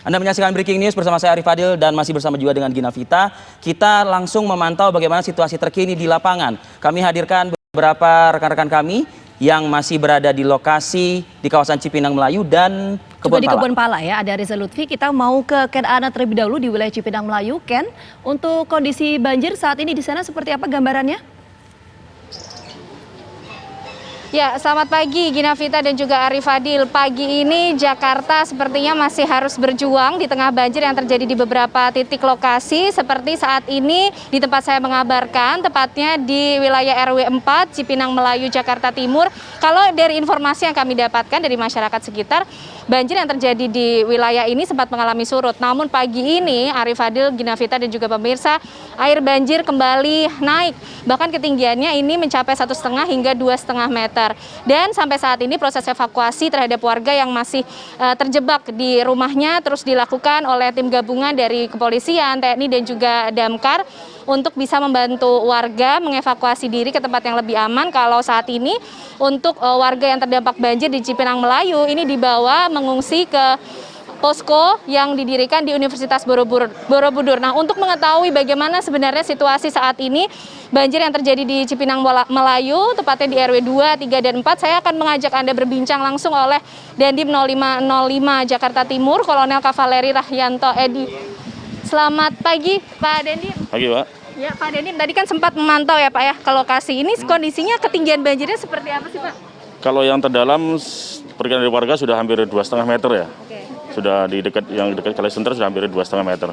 Anda menyaksikan Breaking News bersama saya Arif Fadil dan masih bersama juga dengan Gina Vita. Kita langsung memantau bagaimana situasi terkini di lapangan. Kami hadirkan beberapa rekan-rekan kami yang masih berada di lokasi di kawasan Cipinang Melayu dan Juga di Kebun Pala ya, ada Riza Lutfi. Kita mau ke Ken Ana terlebih dahulu di wilayah Cipinang Melayu. Ken, untuk kondisi banjir saat ini di sana seperti apa gambarannya? Ya, selamat pagi Gina Vita dan juga Arif Fadil. Pagi ini Jakarta sepertinya masih harus berjuang di tengah banjir yang terjadi di beberapa titik lokasi. Seperti saat ini di tempat saya mengabarkan, tepatnya di wilayah RW 4 Cipinang Melayu, Jakarta Timur. Kalau dari informasi yang kami dapatkan dari masyarakat sekitar, banjir yang terjadi di wilayah ini sempat mengalami surut. Namun pagi ini Arif Fadil, Gina Vita dan juga pemirsa, air banjir kembali naik. Bahkan ketinggiannya ini mencapai 1,5 hingga 2,5 meter. Dan sampai saat ini proses evakuasi terhadap warga yang masih terjebak di rumahnya terus dilakukan oleh tim gabungan dari kepolisian, TNI dan juga Damkar untuk bisa membantu warga mengevakuasi diri ke tempat yang lebih aman. Kalau saat ini untuk warga yang terdampak banjir di Cipinang Melayu ini dibawa mengungsi ke posko yang didirikan di Universitas Borobudur. Nah, untuk mengetahui bagaimana sebenarnya situasi saat ini banjir yang terjadi di Cipinang Melayu, tepatnya di RW 2, 3, dan 4, saya akan mengajak Anda berbincang langsung oleh Dandim 0505 Jakarta Timur, Kolonel Kavaleri Rahyanto Edi. Selamat pagi, Pak Dandim. Pagi, Pak. Ya, Pak Dandim, tadi kan sempat memantau ya, Pak ya, ke lokasi ini. Kondisinya ketinggian banjirnya seperti apa sih, Pak? Kalau yang terdalam, perkiraan dari warga sudah hampir 2,5 meter ya. Oke. Sudah di dekat Kali Sunter sudah hampir 2,5 meter.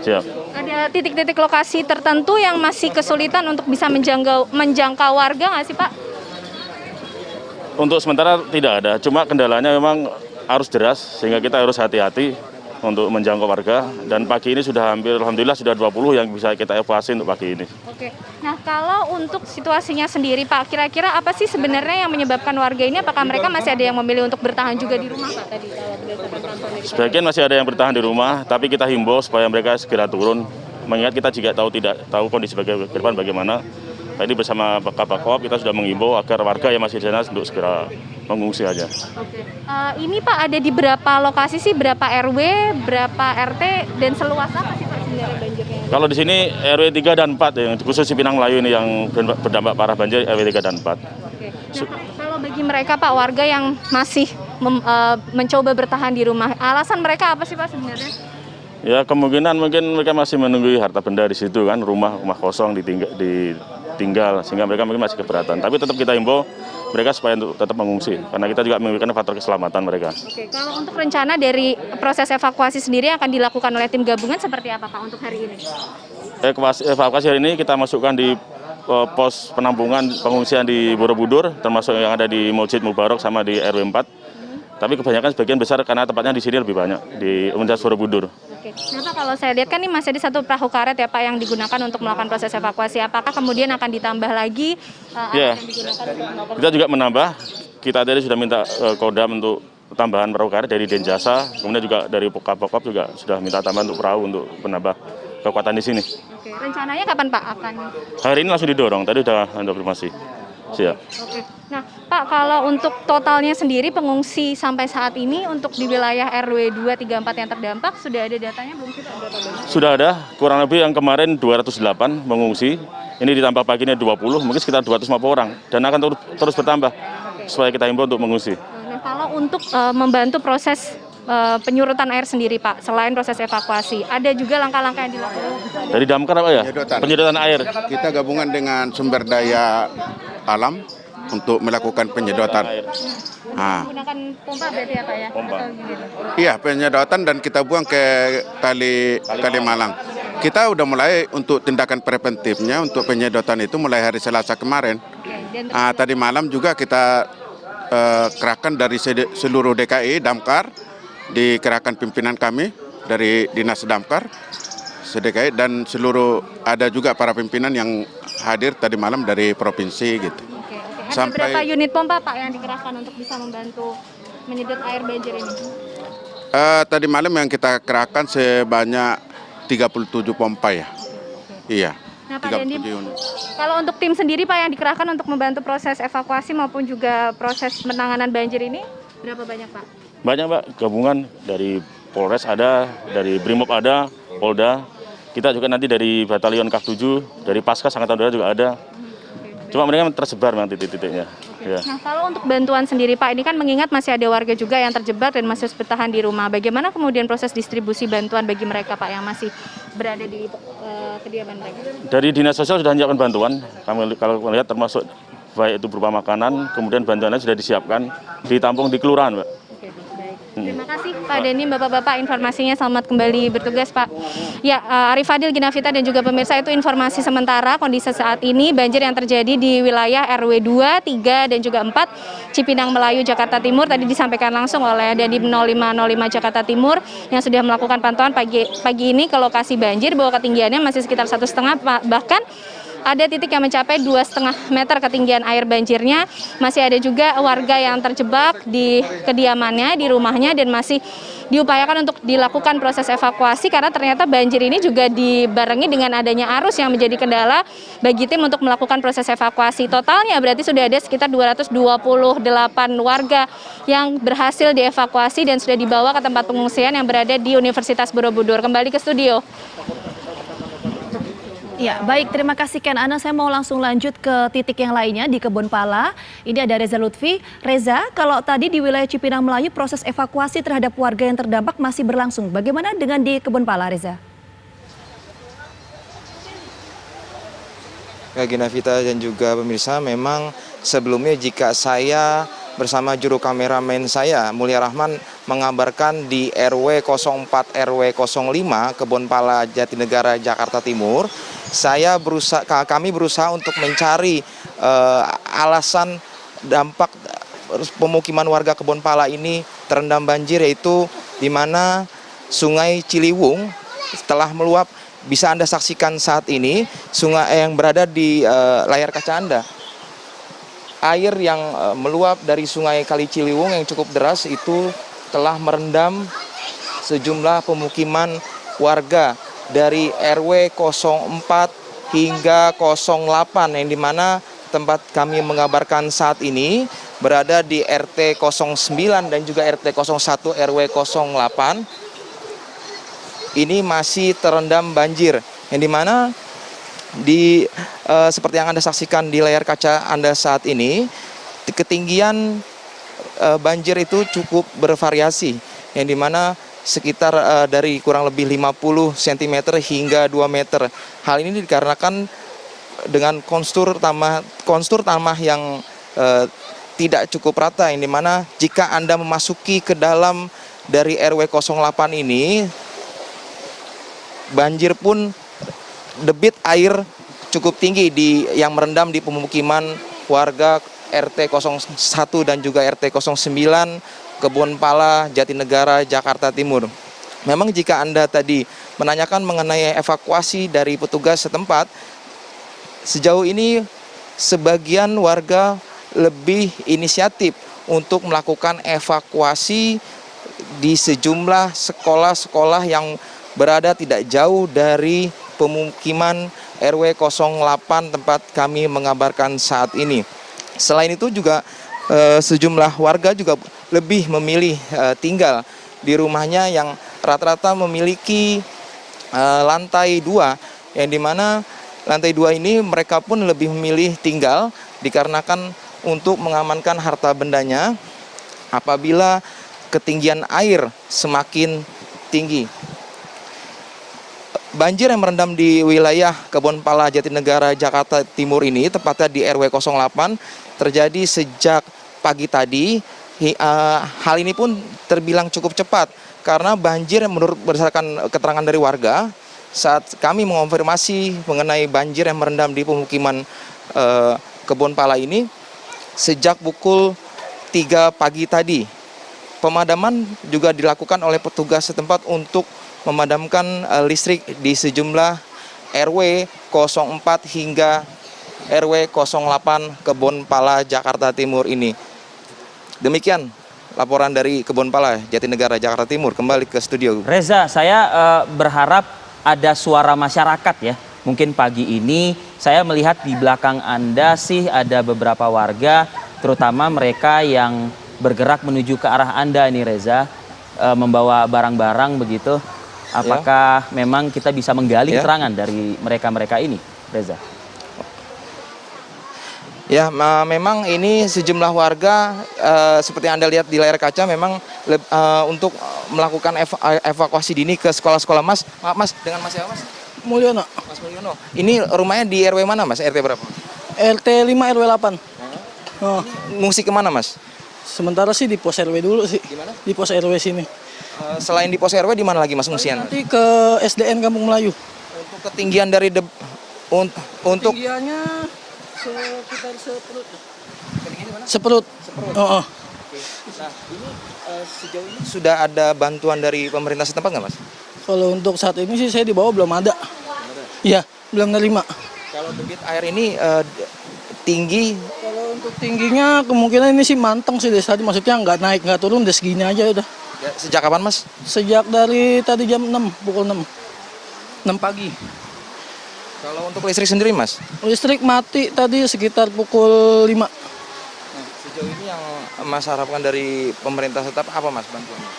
Siap. Ada titik-titik lokasi tertentu yang masih kesulitan untuk bisa menjangkau warga nggak sih, Pak? Untuk sementara tidak ada, cuma kendalanya memang arus deras sehingga kita harus hati-hati untuk menjangkau warga, dan pagi ini sudah hampir, alhamdulillah sudah 20 yang bisa kita evakuasi untuk pagi ini. Oke, nah kalau untuk situasinya sendiri Pak, kira-kira apa sih sebenarnya yang menyebabkan warga ini? Apakah mereka masih ada yang memilih untuk bertahan juga di rumah Pak tadi? Kalau berdasarkan pantauan dari Sebagian masih ada yang bertahan di rumah, tapi kita himbau supaya mereka segera turun, mengingat kita juga tidak tahu kondisi ke depan bagaimana. Tadi bersama Bakop kita sudah menghimbau agar warga yang masih di sana untuk segera mengungsi aja. Oke. Ini Pak ada di berapa lokasi sih, berapa RW, berapa RT, dan seluas apa sih Pak sebenarnya banjirnya? Kalau di sini RW 3 dan 4 yang khusus Cipinang Melayu ini yang berdampak parah banjir, RW 3 dan 4. Oke. Nah, kalau bagi mereka Pak, warga yang masih mencoba bertahan di rumah, alasan mereka apa sih Pak sebenarnya? Ya kemungkinan mungkin mereka masih menunggu harta benda di situ kan, rumah kosong ditinggal sehingga mereka mungkin masih keberatan. Tapi tetap kita himbau mereka supaya untuk tetap mengungsi karena kita juga memikirkan faktor keselamatan mereka. Oke, kalau untuk rencana dari proses evakuasi sendiri yang akan dilakukan oleh tim gabungan seperti apa Pak untuk hari ini? Evakuasi hari ini kita masukkan di pos penampungan pengungsian di Borobudur, termasuk yang ada di Masjid Mubarak sama di RW 4. Tapi kebanyakan sebagian besar karena tempatnya di sini lebih banyak di Universitas Borobudur. Oke. Nah Pak, kalau saya lihat kan ini masih ada satu perahu karet ya Pak yang digunakan untuk melakukan proses evakuasi. Apakah kemudian akan ditambah lagi Ya, yang digunakan untuk melakukan? kita juga menambah. Kita tadi sudah minta Kodam untuk tambahan perahu karet dari Denjasa, kemudian juga dari Bakop juga sudah minta tambahan untuk perahu untuk menambah kekuatan di sini. Oke, rencananya kapan Pak akan? Hari ini langsung didorong, tadi sudah ada informasi. Siap. Oke. Nah Pak, kalau untuk totalnya sendiri pengungsi sampai saat ini untuk di wilayah RW 2, 3, 4 yang terdampak sudah ada datanya belum sih Pak? Berapa banyak? Sudah ada, kurang lebih yang kemarin 208 mengungsi, ini ditambah pagi ini 20, mungkin sekitar 250 orang, dan akan terus bertambah, supaya kita himbau untuk mengungsi. Nah kalau untuk membantu proses penyurutan air sendiri Pak, selain proses evakuasi, ada juga langkah-langkah yang dilakukan? Dari damkar apa ya? Penyedotan air. Kita gabungan dengan sumber daya alam untuk melakukan penyedotan. Menggunakan pompa berarti ya Pak ya? Pompa. Atau gimana? Iya, penyedotan dan kita buang ke Kali Malang. Kita udah mulai untuk tindakan preventifnya untuk penyedotan itu mulai hari Selasa kemarin. Oke, dan Tadi malam juga kita kerahkan dari seluruh DKI, Damkar, dikerahkan pimpinan kami dari Dinas Damkar, DKI, dan seluruh ada juga para pimpinan yang hadir tadi malam dari provinsi gitu. Oke. Ada berapa unit pompa Pak yang dikerahkan untuk bisa membantu menyedot air banjir ini? Tadi malam yang kita kerahkan sebanyak 37 pompa ya. Iya. Nah Pak Dandim, 37 unit. kalau untuk tim sendiri Pak yang dikerahkan untuk membantu proses evakuasi maupun juga proses penanganan banjir ini berapa banyak Pak? Banyak Pak, gabungan dari Polres ada, dari Brimob ada, Polda. Kita juga nanti dari Batalion KAF 7, dari Paskas Angkatan Udara juga ada. Cuma mereka tersebar memang titik-titiknya. Ya. Nah, kalau untuk bantuan sendiri Pak, ini kan mengingat masih ada warga juga yang terjebak dan masih harus bertahan di rumah. Bagaimana kemudian proses distribusi bantuan bagi mereka Pak yang masih berada di kediaman mereka? Dari Dinas Sosial sudah menyiapkan bantuan. Kami kalau melihat termasuk baik itu berupa makanan, kemudian bantuannya sudah disiapkan, ditampung di kelurahan, Pak. Oke, baik. Terima kasih Pak Denny, Bapak-Bapak informasinya. Selamat kembali bertugas Pak. Ya, Arif Fadil, Ginavita dan juga pemirsa, itu informasi sementara kondisi saat ini banjir yang terjadi di wilayah RW 2, 3 dan juga 4 Cipinang Melayu, Jakarta Timur. Tadi disampaikan langsung oleh Dandim 0505 Jakarta Timur yang sudah melakukan pantauan pagi ini ke lokasi banjir bahwa ketinggiannya masih sekitar 1,5 bahkan ada titik yang mencapai 2,5 meter ketinggian air banjirnya. Masih ada juga warga yang terjebak di kediamannya, di rumahnya, dan masih diupayakan untuk dilakukan proses evakuasi karena ternyata banjir ini juga dibarengi dengan adanya arus yang menjadi kendala bagi tim untuk melakukan proses evakuasi. Totalnya berarti sudah ada sekitar 228 warga yang berhasil dievakuasi dan sudah dibawa ke tempat pengungsian yang berada di Universitas Borobudur. Kembali ke studio. Ya, baik, terima kasih Ken Ana. Saya mau langsung lanjut ke titik yang lainnya di Kebon Pala. Ini ada Reza Lutfi. Reza, kalau tadi di wilayah Cipinang Melayu proses evakuasi terhadap warga yang terdampak masih berlangsung. Bagaimana dengan di Kebon Pala, Reza? Ya, Ginavita dan juga pemirsa, memang sebelumnya jika saya bersama juru kameramen saya, Mulia Rahman, mengabarkan di RW 04 RW 05 Kebon Pala Jatinegara Jakarta Timur, kami berusaha untuk mencari alasan dampak pemukiman warga Kebon Pala ini terendam banjir, yaitu di mana Sungai Ciliwung telah meluap. Bisa Anda saksikan saat ini sungai yang berada di layar kaca Anda. Air yang meluap dari Sungai Kali Ciliwung yang cukup deras itu telah merendam sejumlah pemukiman warga dari RW 04 hingga 08, yang dimana tempat kami mengabarkan saat ini berada di RT 09 dan juga RT 01 RW 08. Ini masih terendam banjir, yang dimana seperti yang Anda saksikan di layar kaca Anda saat ini, ketinggian banjir itu cukup bervariasi, yang dimana sekitar dari kurang lebih 50 cm hingga 2 meter. Hal ini dikarenakan dengan konstur tanah yang tidak cukup rata, yang dimana jika Anda memasuki ke dalam dari RW 08 ini, banjir pun debit air cukup tinggi yang merendam di pemukiman warga RT 01 dan juga RT 09 Kebon Pala Jatinegara Jakarta Timur. Memang jika Anda tadi menanyakan mengenai evakuasi dari petugas setempat, sejauh ini sebagian warga lebih inisiatif untuk melakukan evakuasi di sejumlah sekolah-sekolah yang berada tidak jauh dari pemukiman RW 08 tempat kami mengabarkan saat ini. Selain itu juga sejumlah warga juga lebih memilih tinggal di rumahnya yang rata-rata memiliki lantai 2, yang dimana lantai 2 ini mereka pun lebih memilih tinggal dikarenakan untuk mengamankan harta bendanya apabila ketinggian air semakin tinggi. Banjir yang merendam di wilayah Kebon Pala Jatinegara Jakarta Timur ini, tepatnya di RW 08, terjadi sejak pagi tadi. Hal ini pun terbilang cukup cepat karena banjir yang berdasarkan keterangan dari warga saat kami mengonfirmasi mengenai banjir yang merendam di pemukiman Kebon Pala ini sejak pukul 3 pagi tadi. Pemadaman juga dilakukan oleh petugas setempat untuk memadamkan listrik di sejumlah RW 04 hingga RW 08 Kebon Pala Jakarta Timur ini. Demikian laporan dari Kebon Pala Jatinegara Jakarta Timur. Kembali ke studio. Reza, saya berharap ada suara masyarakat ya. Mungkin pagi ini saya melihat di belakang Anda sih ada beberapa warga, terutama mereka yang bergerak menuju ke arah Anda ini, Reza. membawa barang-barang begitu. Apakah memang kita bisa menggali keterangan dari mereka-mereka ini, Reza? Ya, memang ini sejumlah warga seperti yang Anda lihat di layar kaca memang untuk melakukan evakuasi dini ke sekolah-sekolah. Mas, maaf Mas, dengan Mas siapa Mas? Mulyono. Mas Mulyono. Ini rumahnya di RW mana Mas? RT berapa? RT 5 RW 8. Oh, Ngungsi kemana Mas? sementara sih di pos RW dulu sih. Di mana? Di pos RW sini. Selain di pos RW di mana lagi Mas ngungsian? Nanti ke SDN Kampung Melayu. Untuk ketinggian dari untuk Tinggiannya sekitar seperut. Seperut. Oh, oh. Nah, ini sejauh ini sudah ada bantuan dari pemerintah setempat nggak Mas? Kalau untuk saat ini sih saya di bawah belum ada. Iya, belum nerima. Kalau debit air ini tinggi, Kalau untuk tingginya kemungkinan ini sih manteng sih dari tadi, maksudnya nggak naik nggak turun, udah segini aja udah. ya, sejak kapan Mas? Sejak dari tadi jam 6, pukul 6. 6 pagi. Kalau untuk listrik sendiri Mas? Listrik mati tadi sekitar pukul 5. Nah, sejauh ini yang Mas harapkan dari pemerintah setempat apa Mas bantuannya?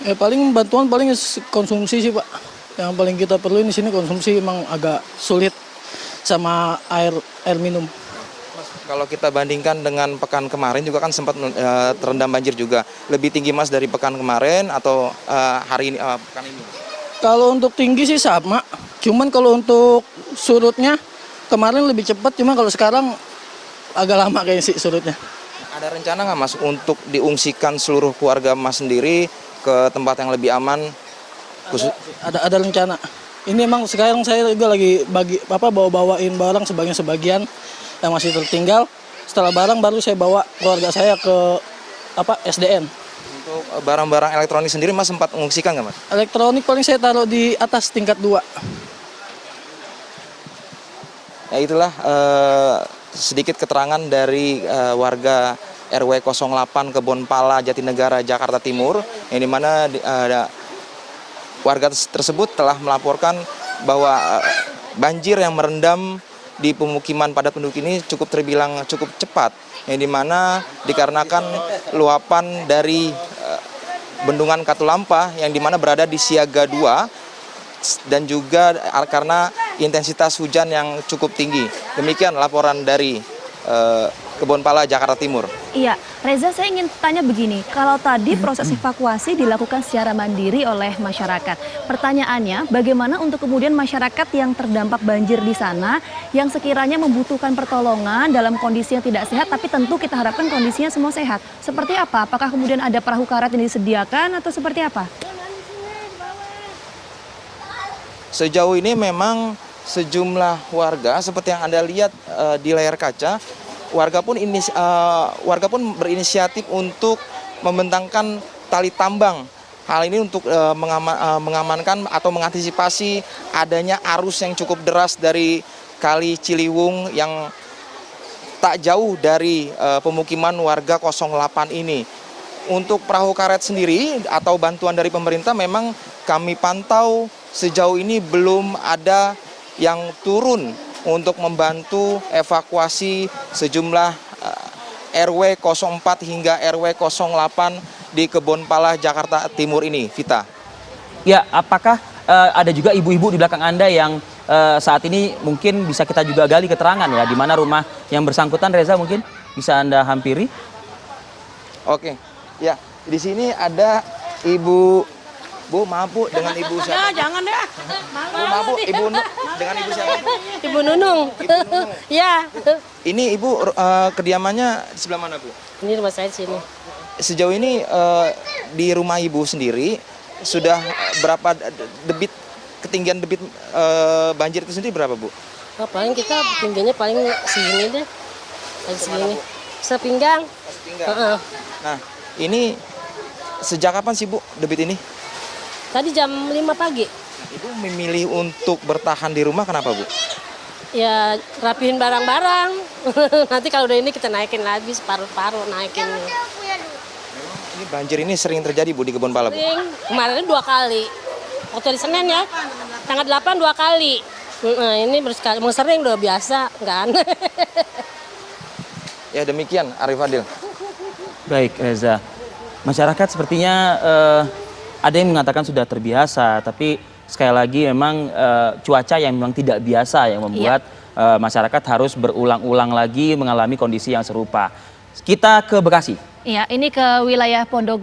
Ya paling bantuan paling konsumsi sih Pak. Yang paling kita perlu di sini konsumsi, emang agak sulit sama air minum. Mas, kalau kita bandingkan dengan pekan kemarin juga kan sempat terendam banjir juga. Lebih tinggi Mas dari pekan kemarin atau hari ini pekan ini? Kalau untuk tinggi sih sama. Cuman kalau untuk surutnya kemarin lebih cepat, cuma kalau sekarang agak lama kayaknya sih surutnya. Ada rencana nggak Mas untuk diungsikan seluruh keluarga Mas sendiri ke tempat yang lebih aman? Ada rencana. Ini emang sekarang saya juga lagi bawa-bawain barang sebagian yang masih tertinggal. Setelah barang baru saya bawa keluarga saya ke SDN. Untuk barang-barang elektronik sendiri Mas sempat mengungsikan nggak Mas? Elektronik paling saya taruh di atas tingkat 2. Ya itulah sedikit keterangan dari warga RW 08 Kebonpala, Jatinegara, Jakarta Timur, yang dimana warga tersebut telah melaporkan bahwa banjir yang merendam di pemukiman padat penduduk ini terbilang cukup cepat, yang dimana dikarenakan luapan dari bendungan Katulampa yang dimana berada di siaga 2 dan juga karena intensitas hujan yang cukup tinggi. Demikian laporan dari Kebonpala, Jakarta Timur. Iya, Reza, saya ingin tanya begini, kalau tadi proses evakuasi dilakukan secara mandiri oleh masyarakat, pertanyaannya bagaimana untuk kemudian masyarakat yang terdampak banjir di sana, yang sekiranya membutuhkan pertolongan dalam kondisi yang tidak sehat, tapi tentu kita harapkan kondisinya semua sehat. Seperti apa? Apakah kemudian ada perahu karet yang disediakan atau seperti apa? Sejauh ini memang sejumlah warga seperti yang Anda lihat di layar kaca, warga pun berinisiatif untuk membentangkan tali tambang. Hal ini untuk mengamankan atau mengantisipasi adanya arus yang cukup deras dari Kali Ciliwung yang tak jauh dari pemukiman warga 08 ini. Untuk perahu karet sendiri atau bantuan dari pemerintah memang kami pantau sejauh ini belum ada yang turun untuk membantu evakuasi sejumlah RW 04 hingga RW 08 di Kebonpala, Jakarta Timur ini, Vita. Ya, apakah ada juga ibu-ibu di belakang Anda yang saat ini mungkin bisa kita juga gali keterangan ya, di mana rumah yang bersangkutan, Reza, mungkin bisa Anda hampiri? Oke, ya di sini ada Ibu. Bu, maaf Bu, dengan Ibu siapa? Ya, jangan deh. Bu, maaf Bu, dengan Ibu siapa? Ibu Nunung. Ya. Ini Ibu kediamannya di sebelah mana Bu? Ini rumah saya di sini. Sejauh ini di rumah Ibu sendiri sudah berapa ketinggian debit banjir itu sendiri berapa Bu? Oh, paling kita tingginya paling segini deh. Paling segini. Sepinggang. Nah, ini sejak kapan sih Bu debit ini? Tadi jam 5 pagi. Ibu memilih untuk bertahan di rumah kenapa Bu? Ya rapihin barang-barang. Nanti kalau udah ini kita naikin lagi separuh-paruh naikin. Ini banjir ini sering terjadi Bu di Kebonpala Bu? Sering. Kemarin 2 kali. Waktu di Senin ya. Tanggal 8 2 kali. Nah, ini bersekali. Mau sering udah biasa, nggak aneh. Ya demikian Arif Fadil. Baik, Reza. Masyarakat sepertinya ada yang mengatakan sudah terbiasa, tapi sekali lagi memang cuaca yang memang tidak biasa yang membuat masyarakat harus berulang-ulang lagi mengalami kondisi yang serupa. Kita ke Bekasi. Iya, ini ke wilayah Pondok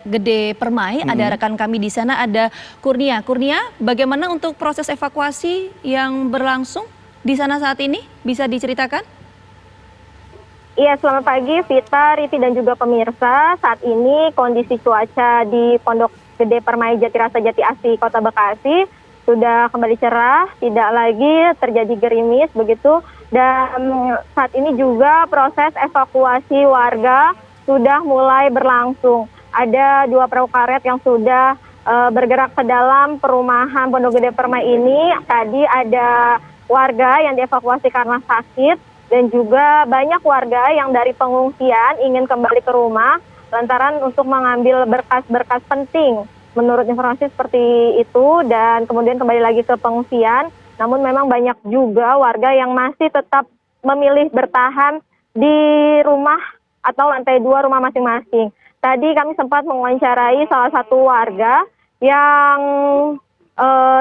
Gede Permai. Ada rekan kami di sana, ada Kurnia. Kurnia, bagaimana untuk proses evakuasi yang berlangsung di sana saat ini? Bisa diceritakan? Iya, selamat pagi Vita, Rivi dan juga pemirsa. Saat ini kondisi cuaca di Pondok Gede Permai Jatirasa Jati Asih Kota Bekasi sudah kembali cerah, tidak lagi terjadi gerimis begitu. Dan saat ini juga proses evakuasi warga sudah mulai berlangsung. Ada 2 perahu karet yang sudah bergerak ke dalam perumahan Pondok Gede Permai ini. Tadi ada warga yang dievakuasi karena sakit dan juga banyak warga yang dari pengungsian ingin kembali ke rumah lantaran untuk mengambil berkas-berkas penting. Menurut informasi seperti itu dan kemudian kembali lagi ke pengungsian. Namun memang banyak juga warga yang masih tetap memilih bertahan di rumah atau lantai 2 rumah masing-masing. Tadi kami sempat mewawancarai salah satu warga yang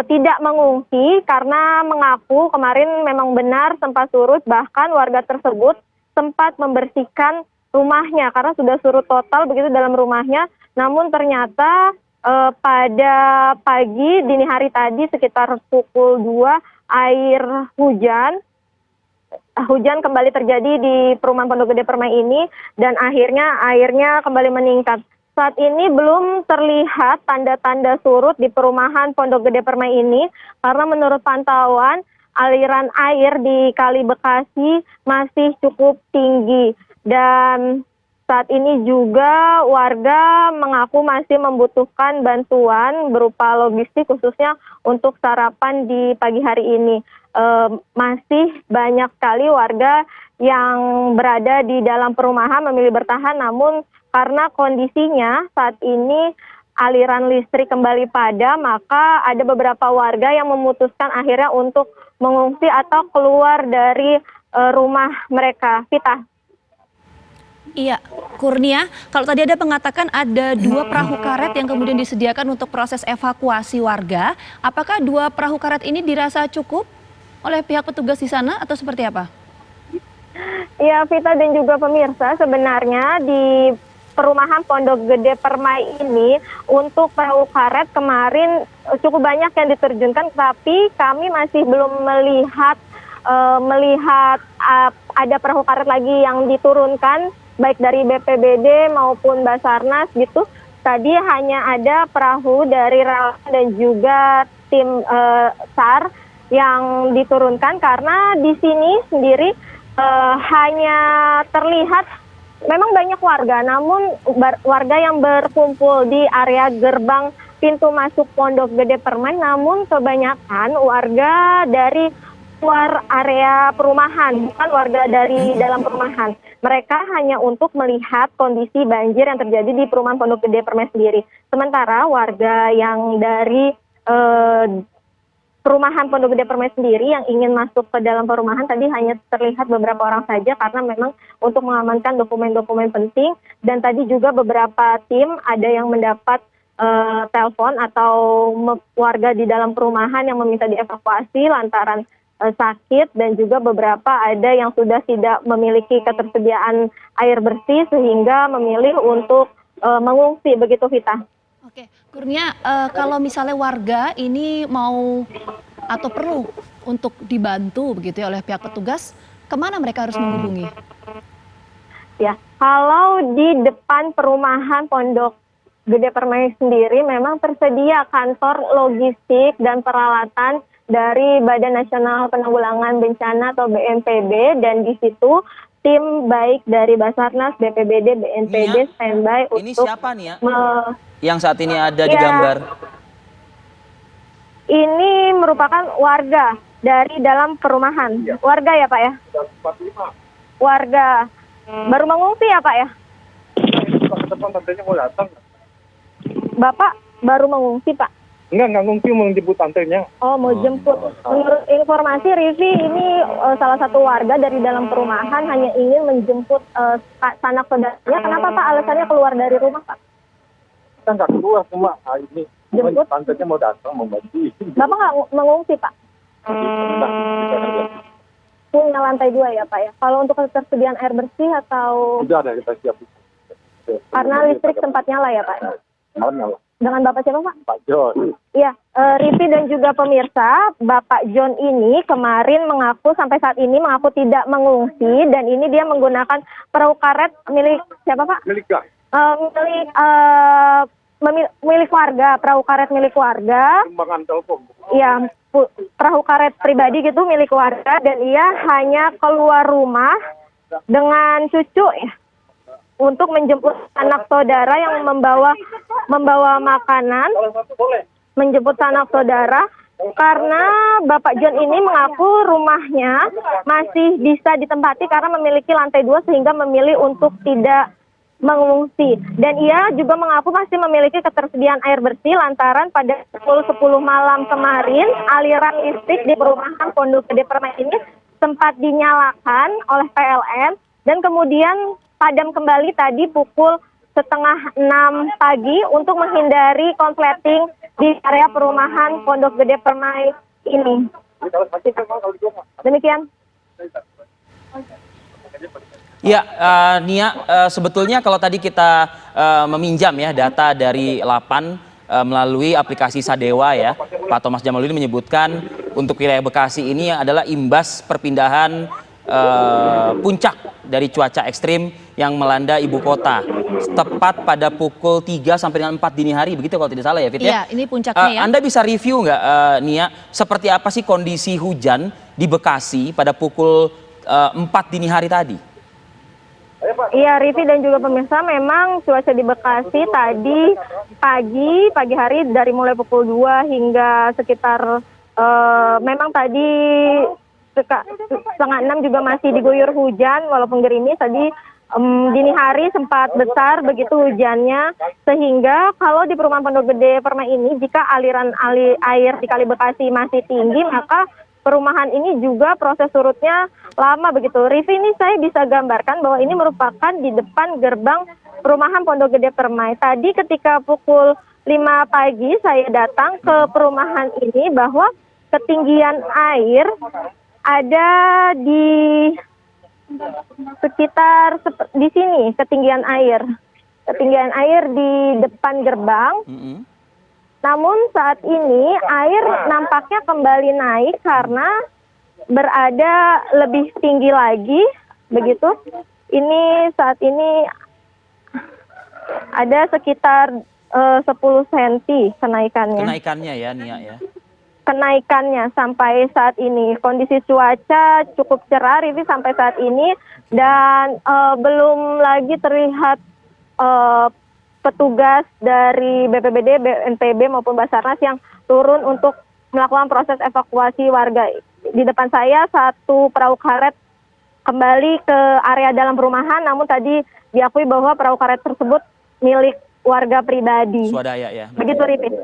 tidak mengungsi karena mengaku kemarin memang benar sempat surut, bahkan warga tersebut sempat membersihkan rumahnya karena sudah surut total begitu dalam rumahnya. Namun ternyata pada pagi dini hari tadi sekitar pukul 2 air hujan kembali terjadi di perumahan Pondok Gede Permai ini dan akhirnya airnya kembali meningkat. Saat ini belum terlihat tanda-tanda surut di perumahan Pondok Gede Permai ini karena menurut pantauan aliran air di Kali Bekasi masih cukup tinggi dan saat ini juga warga mengaku masih membutuhkan bantuan berupa logistik khususnya untuk sarapan di pagi hari ini. Masih banyak sekali warga yang berada di dalam perumahan memilih bertahan, namun karena kondisinya saat ini aliran listrik kembali padam, maka ada beberapa warga yang memutuskan akhirnya untuk mengungsi atau keluar dari rumah mereka. Vita. Iya, Kurnia, kalau tadi ada mengatakan ada 2 perahu karet yang kemudian disediakan untuk proses evakuasi warga, apakah 2 perahu karet ini dirasa cukup oleh pihak petugas di sana atau seperti apa? Ya, Vita dan juga pemirsa, sebenarnya di perumahan Pondok Gede Permai ini untuk perahu karet kemarin cukup banyak yang diterjunkan, tapi kami masih belum melihat ada perahu karet lagi yang diturunkan baik dari BPBD maupun Basarnas gitu. Tadi hanya ada perahu dari relawan dan juga tim SAR yang diturunkan karena di sini sendiri hanya terlihat memang banyak warga, namun warga yang berkumpul di area gerbang pintu masuk Pondok Gede Permai, namun kebanyakan warga dari luar area perumahan, bukan warga dari dalam perumahan. Mereka hanya untuk melihat kondisi banjir yang terjadi di perumahan Pondok Gede Permai sendiri. Sementara warga yang dari perumahan Pondok Gede Permai sendiri yang ingin masuk ke dalam perumahan tadi hanya terlihat beberapa orang saja karena memang untuk mengamankan dokumen-dokumen penting dan tadi juga beberapa tim ada yang mendapat telepon atau warga di dalam perumahan yang meminta dievakuasi lantaran sakit dan juga beberapa ada yang sudah tidak memiliki ketersediaan air bersih sehingga memilih untuk mengungsi begitu Vita. Oke, Kurnia, kalau misalnya warga ini mau atau perlu untuk dibantu begitu ya oleh pihak petugas, kemana mereka harus menghubungi? Ya, kalau di depan perumahan Pondok Gede Permai sendiri memang tersedia kantor logistik dan peralatan dari Badan Nasional Penanggulangan Bencana atau BNPB dan di situ tim baik dari Basarnas, BPBD, BNPB standby ini untuk siapa nih ya? Yang saat ini ada di gambar. Ini merupakan warga dari dalam perumahan. Warga ya Pak ya? Warga. Baru mengungsi ya Pak ya? Bapak baru mengungsi Pak? Enggak ngungsi, mau jemput tantenya. Oh, mau jemput. Menurut informasi Rivi, ini salah satu warga dari dalam perumahan hanya ingin menjemput sanak saudaranya. Kenapa Pak alasannya keluar dari rumah Pak? Kita nggak keluar cuma ini. Jemput? Tantenya mau datang membantu. Bapak nggak mengungsi, Pak? Punya lantai 2 ya, Pak ya? Kalau untuk ketersediaan air bersih atau... Sudah ada kita siap. Karena listrik sempat nyala ya, Pak? Nyala. Dengan Bapak siapa, Pak? Pak John. Iya, Rivi dan juga pemirsa, Bapak John ini kemarin mengaku sampai saat ini mengaku tidak mengungsi dan ini dia menggunakan perahu karet milik siapa, Pak? Milik Milik warga, perahu karet milik warga. Kembangan Telkom. Iya, perahu karet pribadi gitu milik warga dan ia hanya keluar rumah dengan cucu ya untuk menjemput anak saudara yang membawa makanan, menjemput anak saudara karena Bapak John ini mengaku rumahnya masih bisa ditempati karena memiliki lantai 2 sehingga memilih untuk tidak mengungsi. Dan ia juga mengaku masih memiliki ketersediaan air bersih lantaran pada pukul 10 malam kemarin aliran listrik di perumahan Pondok Gede Permai ini sempat dinyalakan oleh PLN dan kemudian padam kembali tadi pukul 5:30 pagi untuk menghindari konsleting di area perumahan Pondok Gede Permai ini. Demikian. Ya, Nia, sebetulnya kalau tadi kita meminjam ya data dari Lapan melalui aplikasi Sadewa ya, Pak Thomas Jamaludin menyebutkan untuk wilayah Bekasi ini adalah imbas perpindahan puncak dari cuaca ekstrim yang melanda ibu kota tepat pada pukul 3 sampai dengan 4 dini hari, begitu kalau tidak salah ya, Fit ya? Iya, ini puncaknya ya. Anda bisa review nggak, Nia, seperti apa sih kondisi hujan di Bekasi pada pukul 4 dini hari tadi? Iya, Rivi dan juga pemirsa, memang cuaca di Bekasi tadi pagi hari dari mulai pukul 2 hingga sekitar memang tadi 5:30 juga masih diguyur hujan walaupun gerimis. Tadi dini hari sempat besar begitu hujannya sehingga kalau di perumahan Pondok Gede Permai ini jika aliran air di Kali Bekasi masih tinggi maka perumahan ini juga proses surutnya lama begitu. Rivi, ini saya bisa gambarkan bahwa ini merupakan di depan gerbang perumahan Pondok Gede Permai. Tadi ketika pukul 5 pagi saya datang ke perumahan ini bahwa ketinggian air ada di sekitar di sini ketinggian air di depan gerbang. Namun saat ini air nampaknya kembali naik karena berada lebih tinggi lagi begitu. Ini saat ini ada sekitar 10 cm kenaikannya. Kenaikannya ya, Nia ya. Kenaikannya sampai saat ini kondisi cuaca cukup cerah Rivi sampai saat ini dan belum lagi terlihat petugas dari BPBD, BNPB maupun Basarnas yang turun untuk melakukan proses evakuasi warga. Di depan saya satu perahu karet kembali ke area dalam perumahan, namun tadi diakui bahwa perahu karet tersebut milik warga pribadi. Swadaya ya. Begitu, Ripin.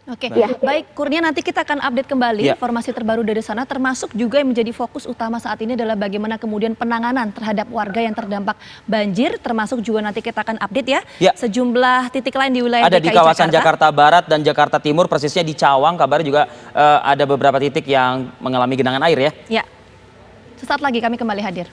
Oke, baik Kurnia, nanti kita akan update kembali informasi terbaru dari sana, termasuk juga yang menjadi fokus utama saat ini adalah bagaimana kemudian penanganan terhadap warga yang terdampak banjir, termasuk juga nanti kita akan update ya sejumlah titik lain di wilayah ada DKI di kawasan Jakarta Barat dan Jakarta Timur, persisnya di Cawang, kabarnya juga ada beberapa titik yang mengalami genangan air ya. Ya, sesaat lagi kami kembali hadir.